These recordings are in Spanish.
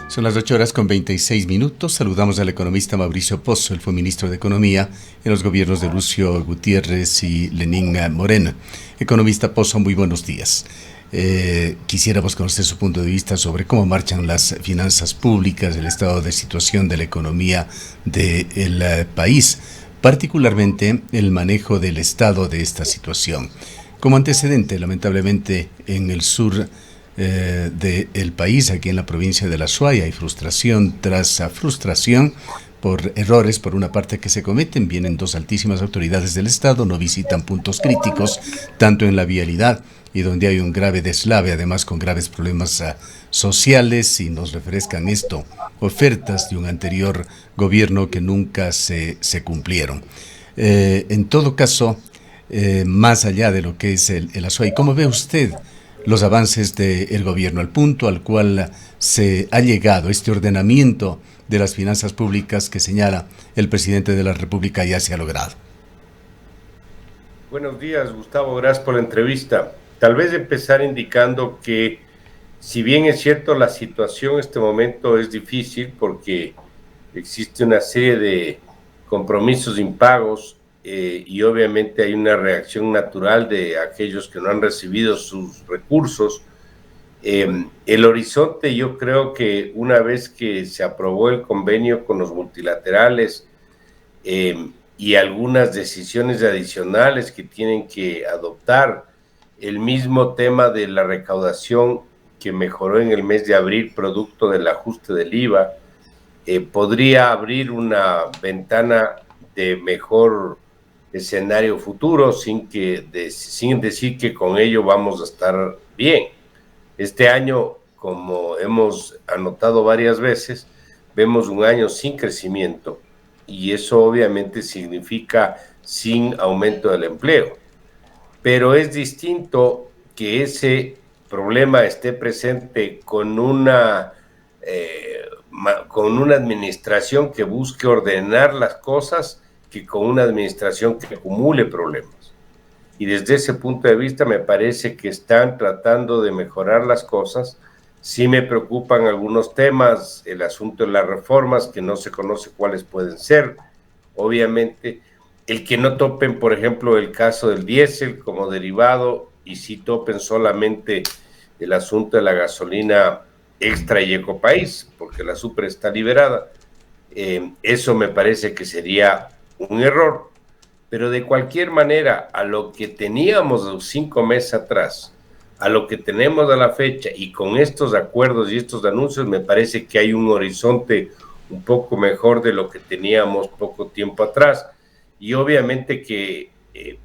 Son las 8:26. Saludamos al economista Mauricio Pozo. Él fue ministro de Economía en los gobiernos de Lucio Gutiérrez y Lenín Moreno. Economista Pozo, muy buenos días. Quisiéramos conocer su punto de vista sobre cómo marchan las finanzas públicas, el estado de situación de la economía del país, particularmente el manejo del estado de esta situación. Como antecedente, lamentablemente, en el sur del país, aquí en la provincia de La Suaya, hay frustración tras frustración por errores, por una parte, que se cometen. Vienen dos altísimas autoridades del Estado, no visitan puntos críticos, tanto en la vialidad y donde hay un grave deslave, además con graves problemas sociales, y nos refrescan esto, ofertas de un anterior gobierno que nunca se cumplieron. En todo caso, más allá de lo que es el Azuay, ¿cómo ve usted los avances del gobierno, al punto al cual se ha llegado este ordenamiento de las finanzas públicas que señala el presidente de la República ya se ha logrado? Buenos días, Gustavo, gracias por la entrevista. Tal vez empezar indicando que, si bien es cierto, la situación en este momento es difícil porque existe una serie de compromisos impagos y obviamente hay una reacción natural de aquellos que no han recibido sus recursos. El horizonte, yo creo que una vez que se aprobó el convenio con los multilaterales y algunas decisiones adicionales que tienen que adoptar, el mismo tema de la recaudación que mejoró en el mes de abril producto del ajuste del IVA, podría abrir una ventana de mejor escenario futuro sin decir que con ello vamos a estar bien. Este año, como hemos anotado varias veces, vemos un año sin crecimiento y eso obviamente significa sin aumento del empleo. Pero es distinto que ese problema esté presente con una administración que busque ordenar las cosas que con una administración que acumule problemas. Y desde ese punto de vista me parece que están tratando de mejorar las cosas. Sí me preocupan algunos temas, el asunto de las reformas, que no se conoce cuáles pueden ser, obviamente. El que no topen, por ejemplo, el caso del diésel como derivado y sí topen solamente el asunto de la gasolina extra y ecopaís, porque la super está liberada. Eso me parece que sería un error. Pero de cualquier manera, a lo que teníamos los 5 meses atrás, a lo que tenemos a la fecha y con estos acuerdos y estos anuncios, me parece que hay un horizonte un poco mejor de lo que teníamos poco tiempo atrás. Y obviamente que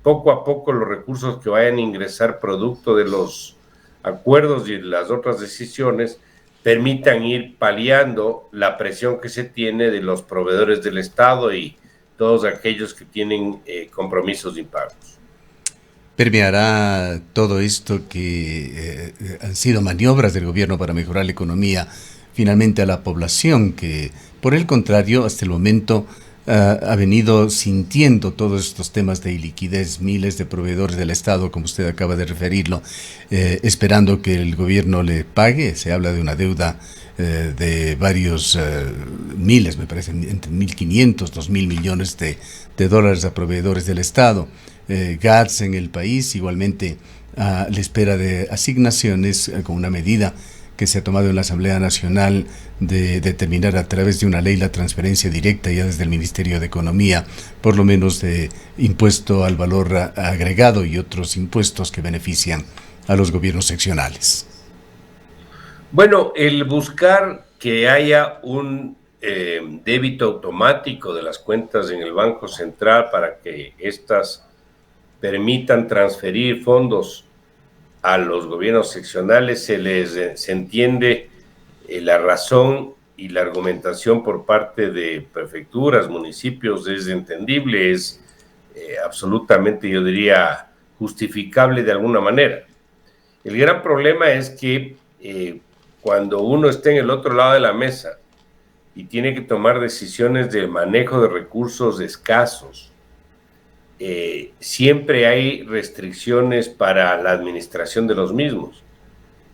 poco a poco los recursos que vayan a ingresar producto de los acuerdos y las otras decisiones permitan ir paliando la presión que se tiene de los proveedores del Estado y todos aquellos que tienen compromisos de impagos. ¿Permeará todo esto que han sido maniobras del gobierno para mejorar la economía finalmente a la población, que por el contrario hasta el momento ha venido sintiendo todos estos temas de iliquidez, miles de proveedores del Estado, como usted acaba de referirlo, esperando que el gobierno le pague? Se habla de una deuda de varios miles, me parece, entre 1.500, 2.000 millones de dólares a proveedores del Estado. GATS en el país, igualmente a la espera de asignaciones con una medida que se ha tomado en la Asamblea Nacional de determinar a través de una ley la transferencia directa ya desde el Ministerio de Economía, por lo menos de impuesto al valor agregado y otros impuestos que benefician a los gobiernos seccionales. Bueno, el buscar que haya un débito automático de las cuentas en el Banco Central para que éstas permitan transferir fondos a los gobiernos seccionales, se entiende la razón y la argumentación por parte de prefecturas, municipios, es entendible, es absolutamente, yo diría, justificable de alguna manera. El gran problema es que cuando uno está en el otro lado de la mesa y tiene que tomar decisiones de manejo de recursos escasos, siempre hay restricciones para la administración de los mismos.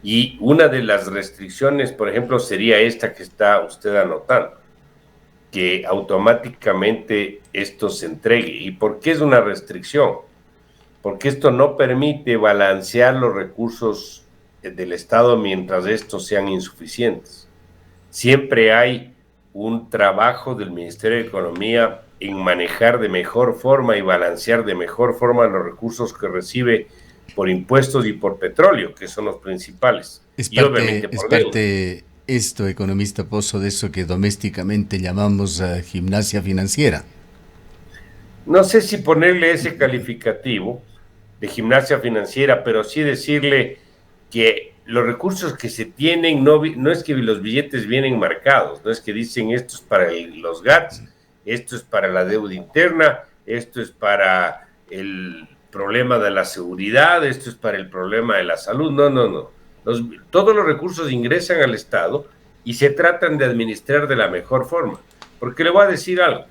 Y una de las restricciones, por ejemplo, sería esta que está usted anotando, que automáticamente esto se entregue. ¿Y por qué es una restricción? Porque esto no permite balancear los recursos del Estado mientras estos sean insuficientes. Siempre hay un trabajo del Ministerio de Economía en manejar de mejor forma y balancear de mejor forma los recursos que recibe por impuestos y por petróleo, que son los principales. Y obviamente por parte esto, economista Pozo, de eso que domésticamente llamamos gimnasia financiera. No sé si ponerle ese calificativo de gimnasia financiera, pero sí decirle que los recursos que se tienen no es que los billetes vienen marcados, no es que dicen esto es para los GATS, esto es para la deuda interna, esto es para el problema de la seguridad, esto es para el problema de la salud, no. Todos los recursos ingresan al Estado y se tratan de administrar de la mejor forma. Porque le voy a decir algo.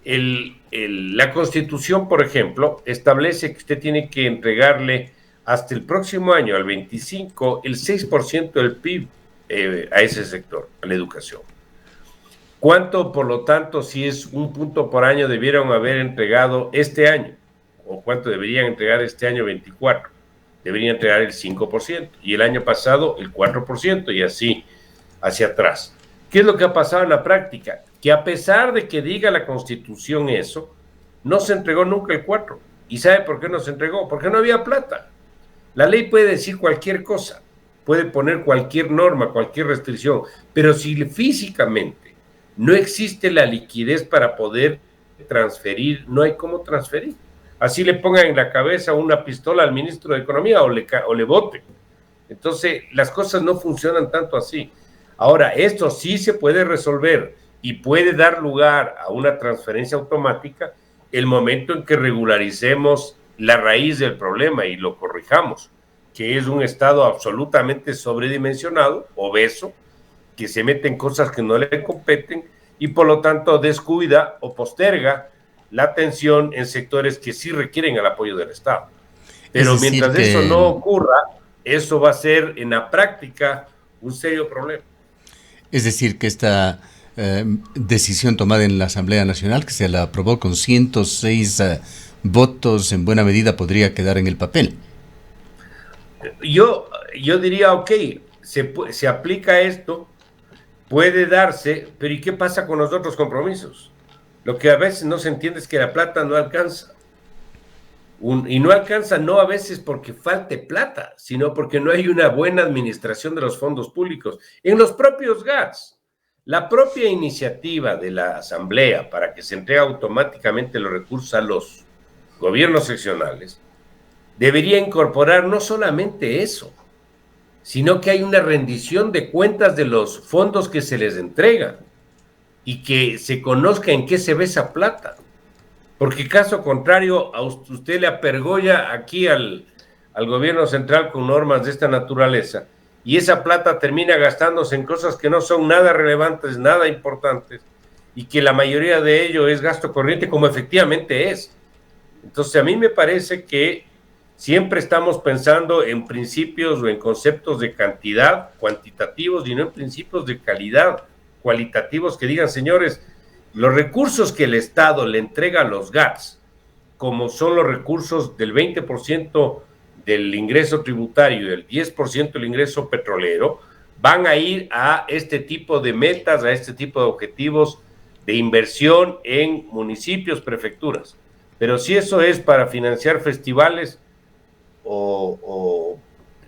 La Constitución, por ejemplo, establece que usted tiene que entregarle hasta el próximo año, al 25, el 6% del PIB a ese sector, a la educación. ¿Cuánto, por lo tanto, si es un punto por año, debieron haber entregado este año? ¿O cuánto deberían entregar este año 24? Deberían entregar el 5%, y el año pasado el 4%, y así hacia atrás. ¿Qué es lo que ha pasado en la práctica? Que a pesar de que diga la Constitución eso, no se entregó nunca el 4%. ¿Y sabe por qué no se entregó? Porque no había plata. La ley puede decir cualquier cosa, puede poner cualquier norma, cualquier restricción, pero si físicamente no existe la liquidez para poder transferir, no hay cómo transferir. Así le pongan en la cabeza una pistola al ministro de Economía o le voten. Entonces, las cosas no funcionan tanto así. Ahora, esto sí se puede resolver y puede dar lugar a una transferencia automática el momento en que regularicemos la raíz del problema y lo corrijamos, que es un Estado absolutamente sobredimensionado, obeso, que se mete en cosas que no le competen y por lo tanto descuida o posterga la atención en sectores que sí requieren el apoyo del Estado. Pero mientras eso no ocurra, eso va a ser en la práctica un serio problema. Es decir, que esta decisión tomada en la Asamblea Nacional, que se la aprobó con 106 votos, en buena medida podría quedar en el papel. Yo diría, ok, se aplica esto, puede darse, pero ¿y qué pasa con los otros compromisos? Lo que a veces no se entiende es que la plata no alcanza. Y no alcanza no a veces porque falte plata, sino porque no hay una buena administración de los fondos públicos. En los propios GATS, la propia iniciativa de la Asamblea para que se entregue automáticamente los recursos a los gobiernos seccionales, debería incorporar no solamente eso, sino que hay una rendición de cuentas de los fondos que se les entregan y que se conozca en qué se ve esa plata. Porque caso contrario, a usted le apergolla aquí al gobierno central con normas de esta naturaleza y esa plata termina gastándose en cosas que no son nada relevantes, nada importantes y que la mayoría de ello es gasto corriente como efectivamente es. Entonces a mí me parece que siempre estamos pensando en principios o en conceptos de cantidad, cuantitativos, y no en principios de calidad, cualitativos, que digan, señores, los recursos que el Estado le entrega a los GATS, como son los recursos del 20% del ingreso tributario y del 10% del ingreso petrolero, van a ir a este tipo de metas, a este tipo de objetivos de inversión en municipios, prefecturas. Pero si eso es para financiar festivales o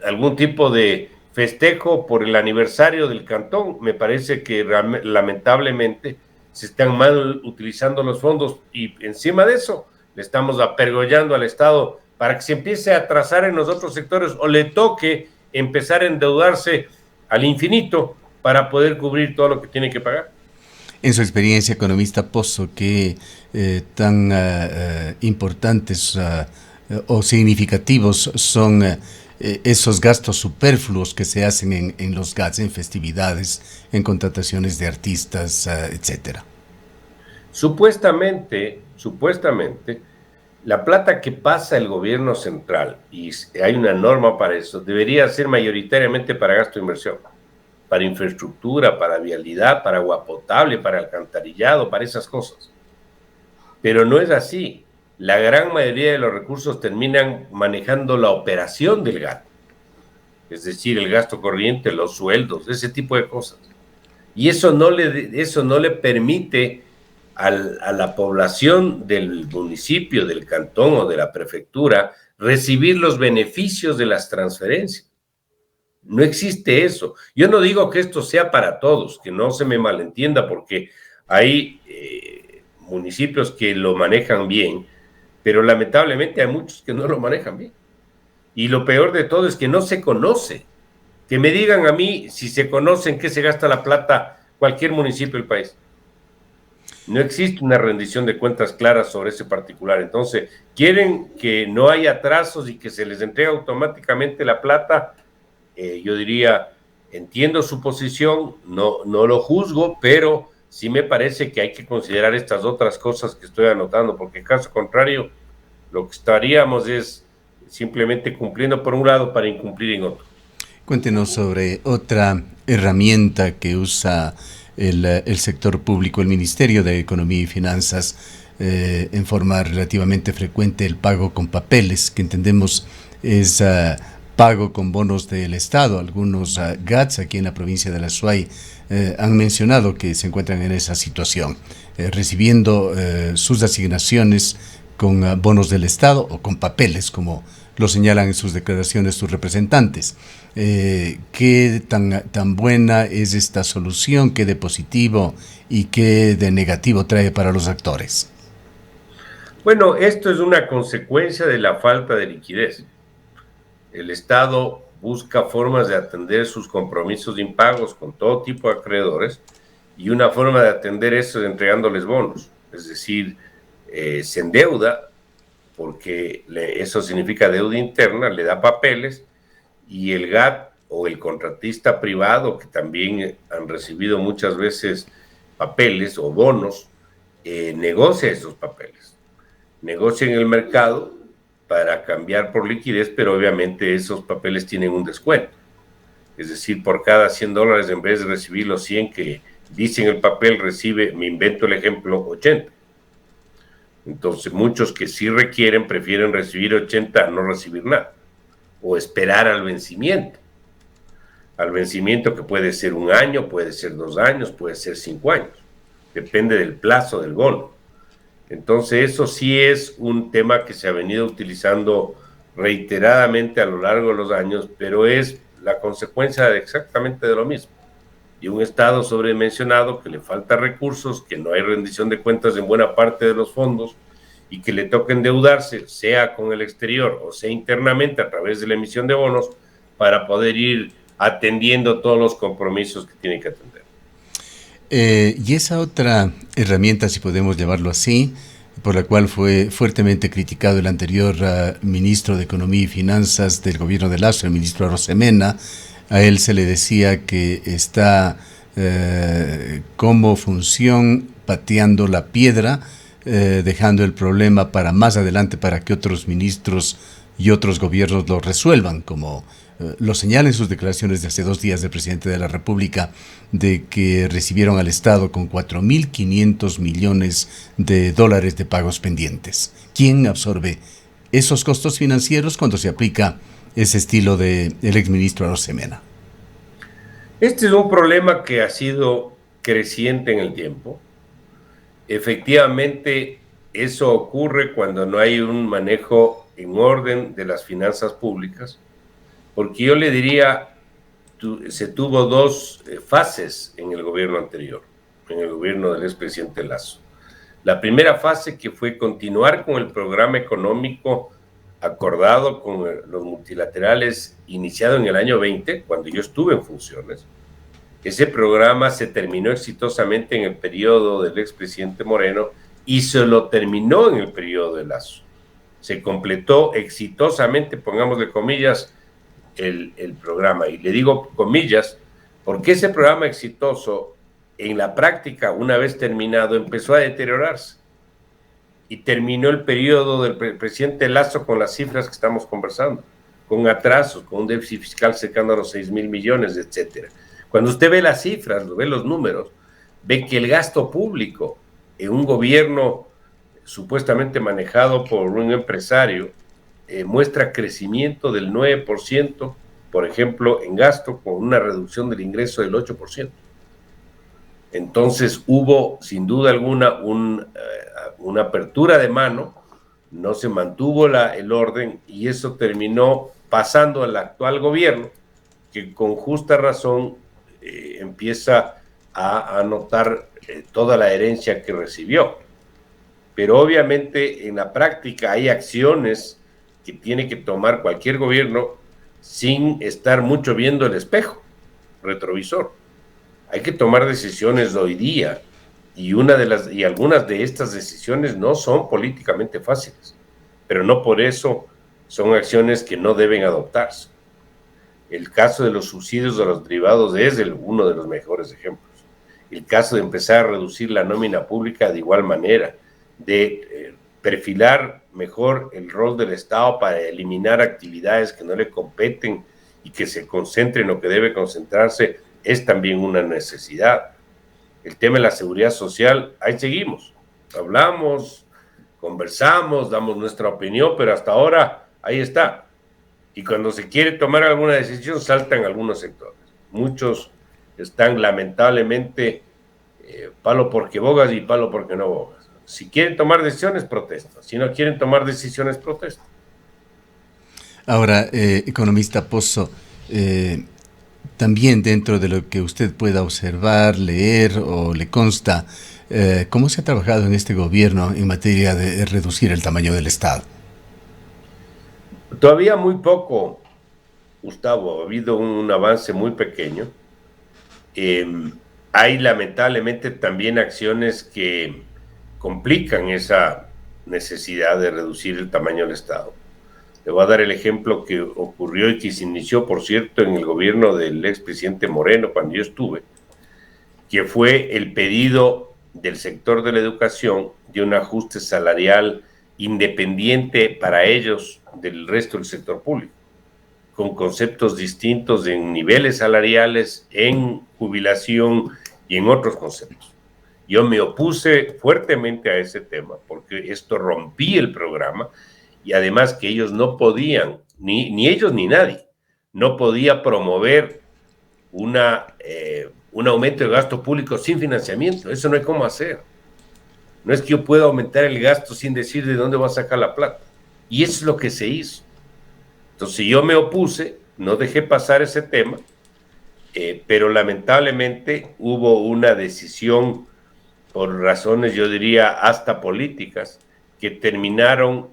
algún tipo de festejo por el aniversario del cantón, me parece que lamentablemente se están mal utilizando los fondos y encima de eso le estamos apergollando al Estado para que se empiece a atrasar en los otros sectores o le toque empezar a endeudarse al infinito para poder cubrir todo lo que tiene que pagar. En su experiencia, economista Pozo, ¿qué tan importantes o significativos son esos gastos superfluos que se hacen en los GATS, en festividades, en contrataciones de artistas, etcétera? Supuestamente, La plata que pasa el gobierno central, y hay una norma para eso, debería ser mayoritariamente para gasto de inversión, para infraestructura, para vialidad, para agua potable, para alcantarillado, para esas cosas. Pero no es así. La gran mayoría de los recursos terminan manejando la operación del gasto, es decir, el gasto corriente, los sueldos, ese tipo de cosas. Y eso no le permite a la población del municipio, del cantón o de la prefectura recibir los beneficios de las transferencias. No existe eso. Yo no digo que esto sea para todos, que no se me malentienda, porque hay municipios que lo manejan bien, pero lamentablemente hay muchos que no lo manejan bien. Y lo peor de todo es que no se conoce. Que me digan a mí si se conoce en qué se gasta la plata cualquier municipio del país. No existe una rendición de cuentas clara sobre ese particular. Entonces, quieren que no haya atrasos y que se les entregue automáticamente la plata. Yo diría, entiendo su posición, no lo juzgo, pero sí me parece que hay que considerar estas otras cosas que estoy anotando, porque en caso contrario, lo que estaríamos es simplemente cumpliendo por un lado para incumplir en otro. Cuéntenos sobre otra herramienta que usa el sector público, el Ministerio de Economía y Finanzas, en forma relativamente frecuente, el pago con papeles, que entendemos es pago con bonos del Estado. Algunos GATS aquí en la provincia de La Suay han mencionado que se encuentran en esa situación, recibiendo sus asignaciones con bonos del Estado o con papeles, como lo señalan en sus declaraciones sus representantes. ¿Qué tan buena es esta solución? ¿Qué de positivo y qué de negativo trae para los actores? Bueno, esto es una consecuencia de la falta de liquidez. El Estado busca formas de atender sus compromisos de impagos con todo tipo de acreedores, y una forma de atender eso es entregándoles bonos, es decir, se endeuda, porque eso significa deuda interna, le da papeles, y el GAT o el contratista privado, que también han recibido muchas veces papeles o bonos, negocia esos papeles, negocia en el mercado para cambiar por liquidez, pero obviamente esos papeles tienen un descuento. Es decir, por cada $100, en vez de recibir los 100 que dicen el papel, recibe, me invento el ejemplo, 80. Entonces, muchos que sí requieren prefieren recibir 80 a no recibir nada, o esperar al vencimiento que puede ser 1 año, puede ser 2 años, puede ser 5 años, depende del plazo del bono. Entonces, eso sí es un tema que se ha venido utilizando reiteradamente a lo largo de los años, pero es la consecuencia exactamente de lo mismo. Y un Estado sobredimensionado que le falta recursos, que no hay rendición de cuentas en buena parte de los fondos, y que le toca endeudarse, sea con el exterior o sea internamente a través de la emisión de bonos, para poder ir atendiendo todos los compromisos que tiene que atender. Y esa otra herramienta, si podemos llamarlo así, por la cual fue fuertemente criticado el anterior ministro de Economía y Finanzas del gobierno de Lazo, el ministro Arosemena, a él se le decía que está como función pateando la piedra, dejando el problema para más adelante, para que otros ministros y otros gobiernos lo resuelvan, como lo señala en sus declaraciones de hace 2 días del presidente de la República, de que recibieron al Estado con $4.500 millones de pagos pendientes. ¿Quién absorbe esos costos financieros cuando se aplica ese estilo del exministro Arosemena? Este es un problema que ha sido creciente en el tiempo. Efectivamente, eso ocurre cuando no hay un manejo en orden de las finanzas públicas, porque yo le diría, se tuvo 2 fases en el gobierno anterior, en el gobierno del expresidente Lazo. La primera fase, que fue continuar con el programa económico acordado con los multilaterales, iniciado en el año 20, cuando yo estuve en funciones. Ese programa se terminó exitosamente en el periodo del expresidente Moreno y se lo terminó en el periodo de Lazo. Se completó exitosamente, pongámosle comillas, el programa. Y le digo comillas porque ese programa exitoso, en la práctica, una vez terminado, empezó a deteriorarse. y terminó el periodo del presidente Lazo con las cifras que estamos conversando, con atrasos, con un déficit fiscal cercano a los 6,000 millones, etcétera. Cuando usted ve las cifras, ve los números, ve que el gasto público en un gobierno supuestamente manejado por un empresario muestra crecimiento del 9%, por ejemplo, en gasto, con una reducción del ingreso del 8%. Entonces hubo, sin duda alguna, una apertura de mano, no se mantuvo el orden y eso terminó pasando al actual gobierno, que con justa razón empieza a notar toda la herencia que recibió. Pero obviamente en la práctica hay acciones que tiene que tomar cualquier gobierno sin estar mucho viendo el espejo retrovisor. Hay que tomar decisiones hoy día y algunas de estas decisiones no son políticamente fáciles, pero no por eso son acciones que no deben adoptarse. El caso de los subsidios de los derivados es uno de los mejores ejemplos. El caso de empezar a reducir la nómina pública de igual manera, de perfilar mejor el rol del Estado para eliminar actividades que no le competen y que se concentre en lo que debe concentrarse, es también una necesidad. El tema de la seguridad social, ahí seguimos, hablamos, conversamos, damos nuestra opinión, pero hasta ahora ahí está. Y cuando se quiere tomar alguna decisión, saltan algunos sectores. Muchos están lamentablemente palo porque bogas y palo porque no bogas. Si quieren tomar decisiones, protestan. Si no quieren tomar decisiones, protestan. Ahora, economista Pozo, también dentro de lo que usted pueda observar, leer o le consta, ¿cómo se ha trabajado en este gobierno en materia de reducir el tamaño del Estado? Todavía muy poco, Gustavo, ha habido un avance muy pequeño. Hay lamentablemente también acciones que complican esa necesidad de reducir el tamaño del Estado. Le voy a dar el ejemplo que ocurrió y que se inició, por cierto, en el gobierno del expresidente Moreno, cuando yo estuve, que fue el pedido del sector de la educación de un ajuste salarial independiente para ellos del resto del sector público, con conceptos distintos en niveles salariales, en jubilación y en otros conceptos. Yo me opuse fuertemente a ese tema porque esto rompía el programa y además que ellos no podían, ni ellos ni nadie, no podía promover un aumento de gasto público sin financiamiento. Eso no hay cómo hacer. No es que yo pueda aumentar el gasto sin decir de dónde va a sacar la plata. Y eso es lo que se hizo. Entonces yo me opuse, no dejé pasar ese tema, pero lamentablemente hubo una decisión por razones, yo diría, hasta políticas, que terminaron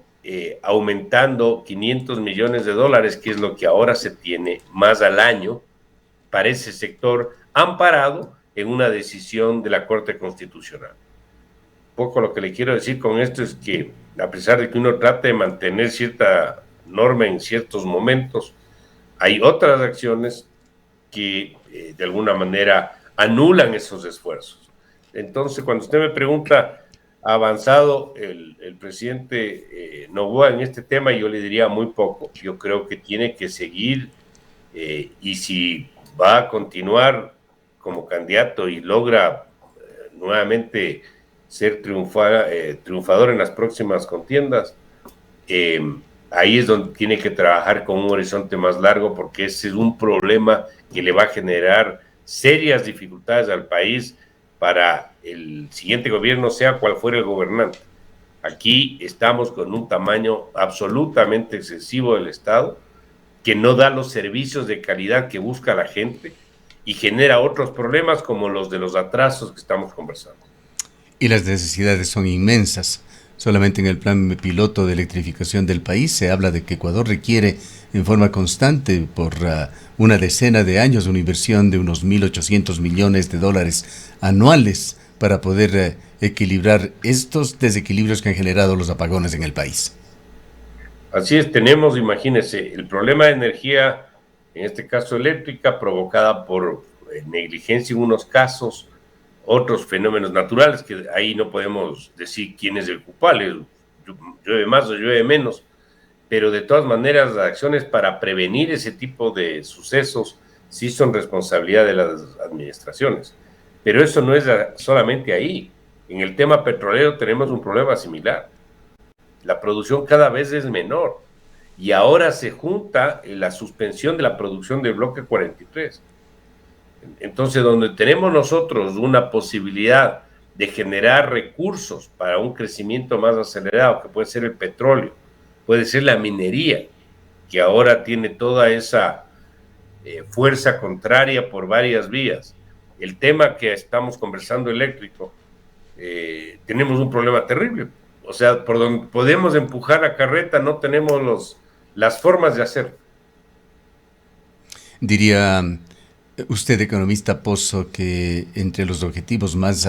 aumentando 500 millones de dólares, que es lo que ahora se tiene más al año para ese sector, amparado en una decisión de la Corte Constitucional. Poco lo que le quiero decir con esto es que, a pesar de que uno trate de mantener cierta norma en ciertos momentos, hay otras acciones que de alguna manera anulan esos esfuerzos. Entonces, cuando usted me pregunta, ¿ha avanzado el presidente Noboa en este tema? Yo le diría muy poco. Yo creo que tiene que seguir y si va a continuar como candidato y logra nuevamente ser triunfador en las próximas contiendas, ahí es donde tiene que trabajar con un horizonte más largo, porque ese es un problema que le va a generar serias dificultades al país para el siguiente gobierno, sea cual fuera el gobernante. Aquí estamos con un tamaño absolutamente excesivo del Estado, que no da los servicios de calidad que busca la gente y genera otros problemas como los de los atrasos que estamos conversando. Y las necesidades son inmensas. Solamente en el plan piloto de electrificación del país se habla de que Ecuador requiere en forma constante por una decena de años una inversión de unos 1.800 millones de dólares anuales para poder equilibrar estos desequilibrios que han generado los apagones en el país. Así es, tenemos, imagínense, el problema de energía, en este caso eléctrica, provocada por negligencia en unos casos, otros fenómenos naturales, que ahí no podemos decir quién es el culpable, llueve más o llueve menos, pero de todas maneras las acciones para prevenir ese tipo de sucesos sí son responsabilidad de las administraciones. Pero eso no es solamente ahí. En el tema petrolero tenemos un problema similar. La producción cada vez es menor y ahora se junta la suspensión de la producción del bloque 43. Entonces, donde tenemos nosotros una posibilidad de generar recursos para un crecimiento más acelerado, que puede ser el petróleo, puede ser la minería, que ahora tiene toda esa fuerza contraria por varias vías. El tema que estamos conversando eléctrico, tenemos un problema terrible. O sea, por donde podemos empujar la carreta, no tenemos las formas de hacerlo. Diría usted, economista Pozo, que entre los objetivos más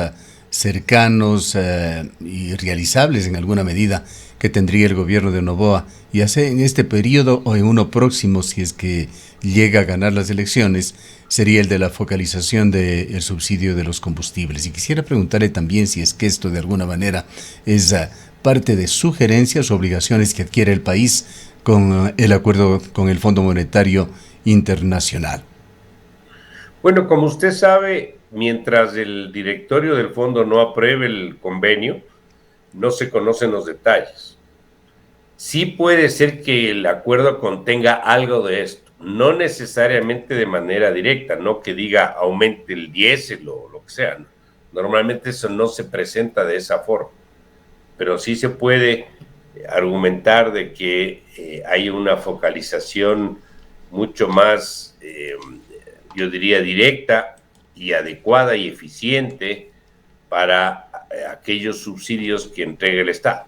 cercanos y realizables en alguna medida que tendría el gobierno de Noboa, ya sea en este periodo o en uno próximo, si es que llega a ganar las elecciones, sería el de la focalización del subsidio de los combustibles. Y quisiera preguntarle también si es que esto de alguna manera es parte de sugerencias o obligaciones que adquiere el país con el acuerdo con el Fondo Monetario Internacional. Bueno, como usted sabe, mientras el directorio del fondo no apruebe el convenio, no se conocen los detalles. Sí puede ser que el acuerdo contenga algo de esto, no necesariamente de manera directa, no que diga aumente el diésel o lo que sea. ¿No? Normalmente eso no se presenta de esa forma, pero sí se puede argumentar de que hay una focalización mucho más, yo diría, directa y adecuada y eficiente para aquellos subsidios que entrega el Estado.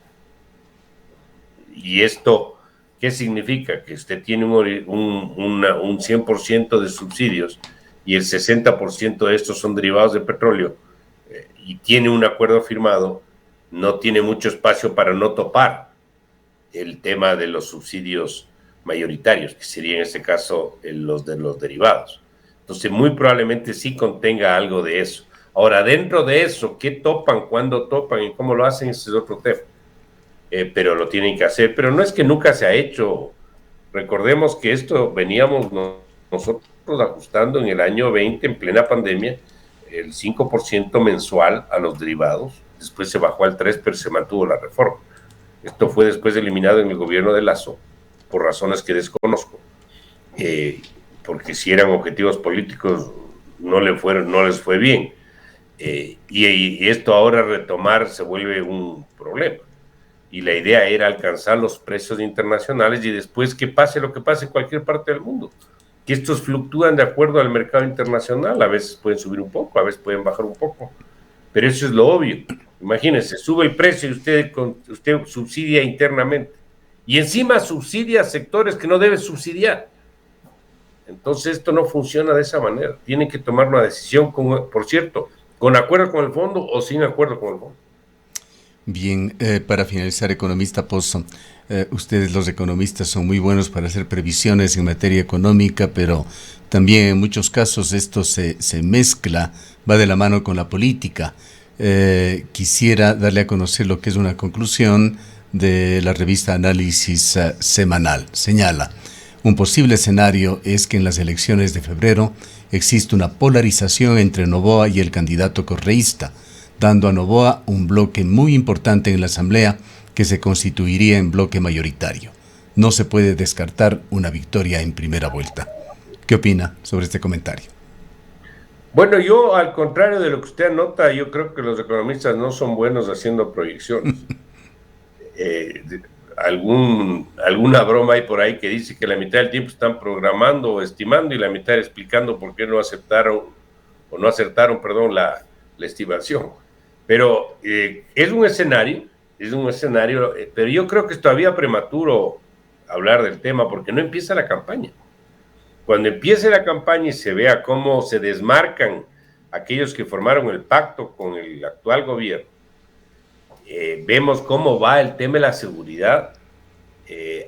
¿Y esto qué significa? Que usted tiene un 100% de subsidios y el 60% de estos son derivados de petróleo y tiene un acuerdo firmado, no tiene mucho espacio para no topar el tema de los subsidios mayoritarios, que sería en este caso los de los derivados. Entonces, muy probablemente sí contenga algo de eso. Ahora, dentro de eso, ¿qué topan, cuándo topan y cómo lo hacen? Ese es otro tema. Pero lo tienen que hacer. Pero no es que nunca se ha hecho. Recordemos que esto veníamos nosotros ajustando en el año 20, en plena pandemia, el 5% mensual a los derivados. Después se bajó al 3%, pero se mantuvo la reforma. Esto fue después eliminado en el gobierno de Lasso, por razones que desconozco. Porque si eran objetivos políticos, no les fue bien. Y esto ahora retomar se vuelve un problema. Y la idea era alcanzar los precios internacionales y después que pase lo que pase en cualquier parte del mundo. Que estos fluctúan de acuerdo al mercado internacional, a veces pueden subir un poco, a veces pueden bajar un poco, pero eso es lo obvio. Imagínense, sube el precio y usted subsidia internamente y encima subsidia a sectores que no debe subsidiar. Entonces esto no funciona de esa manera. Tienen que tomar una decisión, por cierto, con acuerdo con el fondo o sin acuerdo con el fondo. Bien, para finalizar, economista Pozo, ustedes los economistas son muy buenos para hacer previsiones en materia económica, pero también en muchos casos esto se mezcla, va de la mano con la política. Quisiera darle a conocer lo que es una conclusión de la revista Análisis Semanal. Señala, un posible escenario es que en las elecciones de febrero existe una polarización entre Noboa y el candidato correísta, dando a Noboa un bloque muy importante en la Asamblea que se constituiría en bloque mayoritario. No se puede descartar una victoria en primera vuelta. ¿Qué opina sobre este comentario? Bueno, yo al contrario de lo que usted anota, yo creo que los economistas no son buenos haciendo proyecciones. Alguna broma hay por ahí que dice que la mitad del tiempo están programando o estimando y la mitad explicando por qué no acertaron la estimación. Pero es un escenario, pero yo creo que es todavía prematuro hablar del tema porque no empieza la campaña. Cuando empiece la campaña y se vea cómo se desmarcan aquellos que formaron el pacto con el actual gobierno, vemos cómo va el tema de la seguridad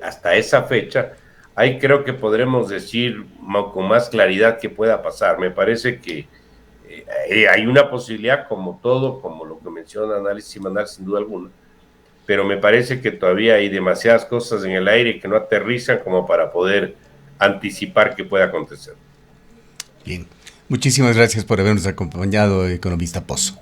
hasta esa fecha, ahí creo que podremos decir con más claridad qué pueda pasar. Me parece que hay una posibilidad, como todo, como lo que menciona análisis semanal, sin duda alguna, pero me parece que todavía hay demasiadas cosas en el aire que no aterrizan como para poder anticipar qué puede acontecer. Bien, muchísimas gracias por habernos acompañado, economista Pozo.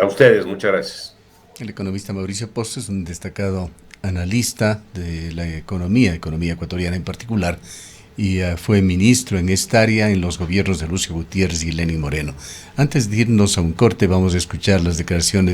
A ustedes, muchas gracias. El economista Mauricio Pozo es un destacado analista de la economía ecuatoriana en particular, y fue ministro en esta área en los gobiernos de Lucio Gutiérrez y Lenín Moreno. Antes de irnos a un corte, vamos a escuchar las declaraciones